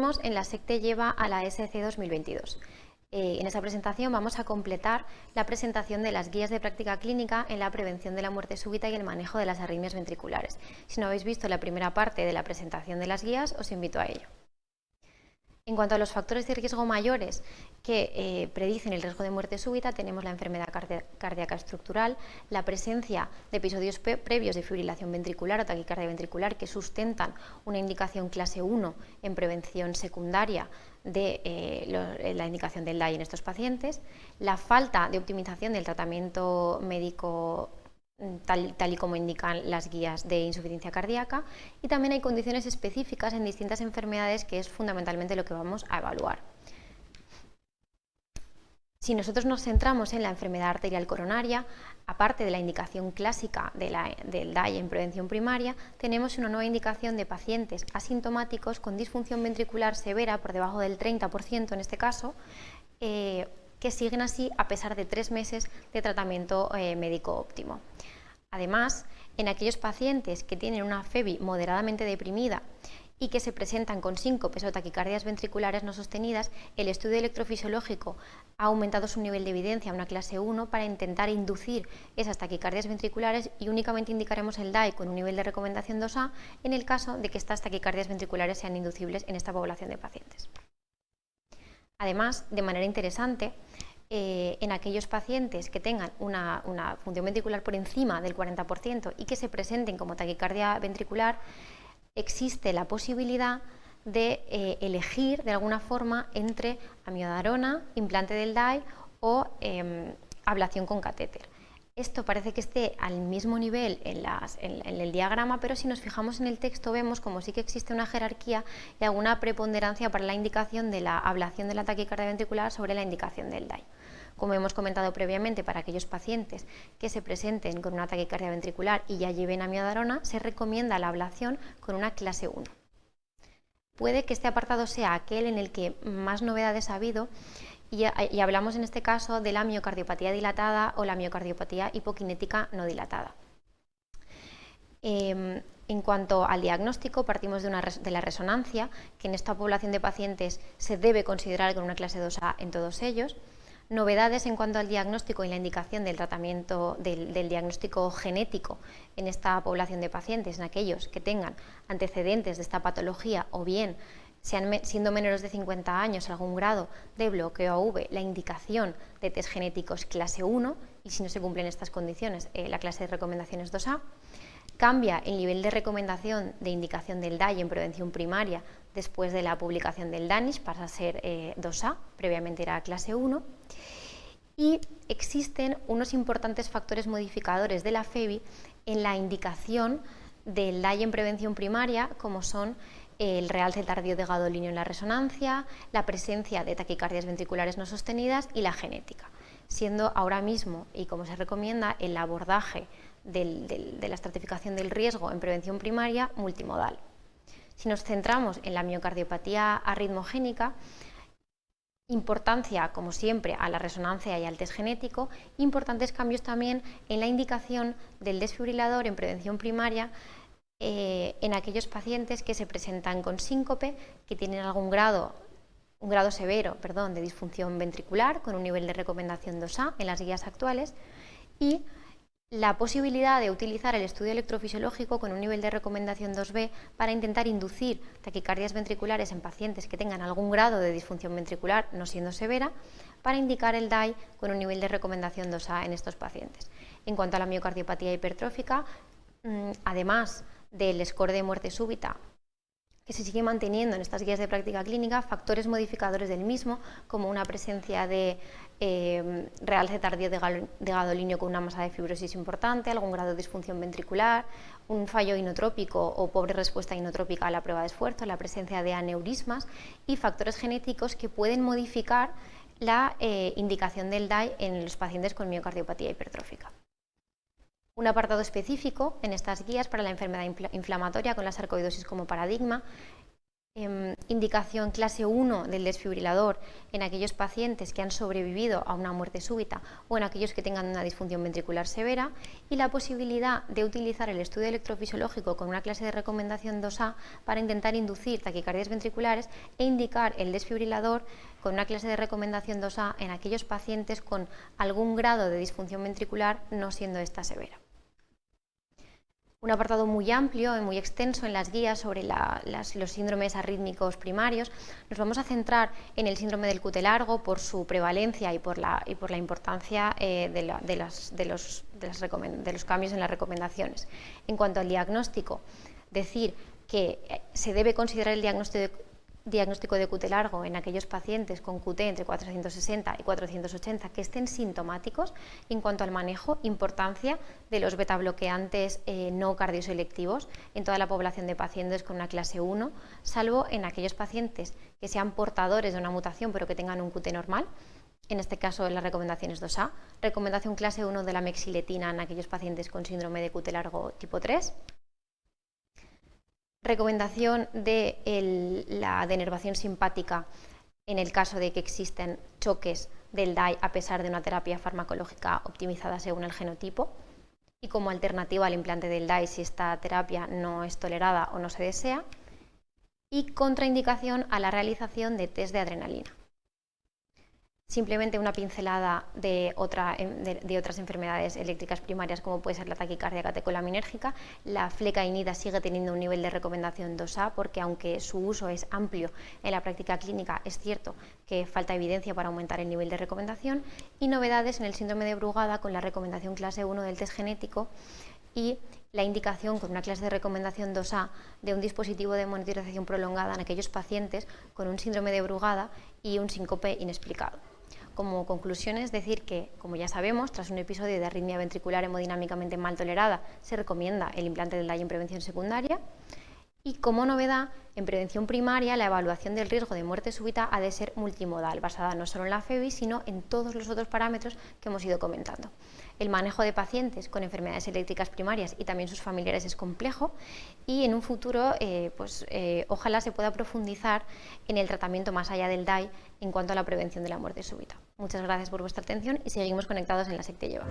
vimos en la SECTE lleva a la SC 2022. En esta presentación vamos a completar la presentación de las guías de práctica clínica en la prevención de la muerte súbita y el manejo de las arritmias ventriculares. Si no habéis visto la primera parte de la presentación de las guías, os invito a ello. En cuanto a los factores de riesgo mayores que predicen el riesgo de muerte súbita, tenemos la enfermedad cardíaca estructural, la presencia de episodios previos de fibrilación ventricular o taquicardia ventricular que sustentan una indicación clase 1 en prevención secundaria de la indicación del DAI en estos pacientes, la falta de optimización del tratamiento médico tal y como indican las guías de insuficiencia cardíaca, y también hay condiciones específicas en distintas enfermedades que es fundamentalmente lo que vamos a evaluar. Si nosotros nos centramos en la enfermedad arterial coronaria, aparte de la indicación clásica del DAI en prevención primaria, tenemos una nueva indicación de pacientes asintomáticos con disfunción ventricular severa, por debajo del 30% en este caso, que siguen así a pesar de 3 meses de tratamiento médico óptimo. Además, en aquellos pacientes que tienen una FEBI moderadamente deprimida y que se presentan con síncopes o taquicardias ventriculares no sostenidas, el estudio electrofisiológico ha aumentado su nivel de evidencia a una clase 1 para intentar inducir esas taquicardias ventriculares, y únicamente indicaremos el DAI con un nivel de recomendación 2A en el caso de que estas taquicardias ventriculares sean inducibles en esta población de pacientes. Además, de manera interesante, en aquellos pacientes que tengan una función ventricular por encima del 40% y que se presenten como taquicardia ventricular, existe la posibilidad de elegir de alguna forma entre amiodarona, implante del DAI o ablación con catéter. Esto parece que esté al mismo nivel en el diagrama, pero si nos fijamos en el texto vemos como sí que existe una jerarquía y alguna preponderancia para la indicación de la ablación de la taquicardia ventricular sobre la indicación del DAI. Como hemos comentado previamente, para aquellos pacientes que se presenten con una taquicardia ventricular y ya lleven amiodarona, se recomienda la ablación con una clase 1. Puede que este apartado sea aquel en el que más novedades ha habido, y hablamos en este caso de la miocardiopatía dilatada o la miocardiopatía hipokinética no dilatada. En cuanto al diagnóstico, partimos de la resonancia, que en esta población de pacientes se debe considerar con una clase 2A en todos ellos. Novedades en cuanto al diagnóstico y la indicación del tratamiento del diagnóstico genético en esta población de pacientes, en aquellos que tengan antecedentes de esta patología o bien siendo menores de 50 años algún grado de bloqueo AV, la indicación de test genéticos clase 1, y si no se cumplen estas condiciones, la clase de recomendación es 2A. Cambia el nivel de recomendación de indicación del DAI en prevención primaria después de la publicación del DANISH, pasa a ser 2A, previamente era clase 1. Y existen unos importantes factores modificadores de la FEBI en la indicación del DAI en prevención primaria, como son el realce tardío de gadolinio en la resonancia, la presencia de taquicardias ventriculares no sostenidas y la genética, siendo ahora mismo, y como se recomienda, el abordaje de la estratificación del riesgo en prevención primaria multimodal. Si nos centramos en la miocardiopatía arritmogénica, importancia, como siempre, a la resonancia y al test genético, importantes cambios también en la indicación del desfibrilador en prevención primaria en aquellos pacientes que se presentan con síncope, que tienen un grado severo de disfunción ventricular con un nivel de recomendación 2A en las guías actuales, y la posibilidad de utilizar el estudio electrofisiológico con un nivel de recomendación 2B para intentar inducir taquicardias ventriculares en pacientes que tengan algún grado de disfunción ventricular no siendo severa, para indicar el DAI con un nivel de recomendación 2A en estos pacientes. En cuanto a la miocardiopatía hipertrófica, además del score de muerte súbita que se sigue manteniendo en estas guías de práctica clínica, factores modificadores del mismo, como una presencia de realce tardío de gadolinio con una masa de fibrosis importante, algún grado de disfunción ventricular, un fallo inotrópico o pobre respuesta inotrópica a la prueba de esfuerzo, la presencia de aneurismas y factores genéticos que pueden modificar la indicación del DAI en los pacientes con miocardiopatía hipertrófica. Un apartado específico en estas guías para la enfermedad inflamatoria con la sarcoidosis como paradigma, indicación clase 1 del desfibrilador en aquellos pacientes que han sobrevivido a una muerte súbita o en aquellos que tengan una disfunción ventricular severa, y la posibilidad de utilizar el estudio electrofisiológico con una clase de recomendación 2A para intentar inducir taquicardias ventriculares e indicar el desfibrilador con una clase de recomendación 2A en aquellos pacientes con algún grado de disfunción ventricular no siendo esta severa. Un apartado muy amplio y muy extenso en las guías sobre los síndromes arrítmicos primarios. Nos vamos a centrar en el síndrome del QT largo por su prevalencia y por la importancia de los cambios en las recomendaciones. En cuanto al diagnóstico, decir que se debe considerar el diagnóstico de QT largo en aquellos pacientes con QT entre 460 y 480 que estén sintomáticos. Y en cuanto al manejo, importancia de los betabloqueantes no cardioselectivos en toda la población de pacientes con una clase 1, salvo en aquellos pacientes que sean portadores de una mutación pero que tengan un QT normal. En este caso, la recomendación es 2A. Recomendación clase 1 de la mexiletina en aquellos pacientes con síndrome de QT largo tipo 3. Recomendación de la denervación simpática en el caso de que existen choques del DAI a pesar de una terapia farmacológica optimizada según el genotipo, y como alternativa al implante del DAI si esta terapia no es tolerada o no se desea, y contraindicación a la realización de test de adrenalina. Simplemente una pincelada de otras enfermedades eléctricas primarias como puede ser la taquicardia catecolaminérgica. La flecainida sigue teniendo un nivel de recomendación 2A porque aunque su uso es amplio en la práctica clínica, es cierto que falta evidencia para aumentar el nivel de recomendación, y novedades en el síndrome de Brugada con la recomendación clase 1 del test genético y la indicación con una clase de recomendación 2A de un dispositivo de monitorización prolongada en aquellos pacientes con un síndrome de Brugada y un síncope inexplicado. Como conclusión es decir que, como ya sabemos, tras un episodio de arritmia ventricular hemodinámicamente mal tolerada, se recomienda el implante del DAI en prevención secundaria. Y como novedad, en prevención primaria, la evaluación del riesgo de muerte súbita ha de ser multimodal, basada no solo en la FEBI, sino en todos los otros parámetros que hemos ido comentando. El manejo de pacientes con enfermedades eléctricas primarias y también sus familiares es complejo, y en un futuro ojalá se pueda profundizar en el tratamiento más allá del DAI en cuanto a la prevención de la muerte súbita. Muchas gracias por vuestra atención y seguimos conectados en la SEC Te Lleva.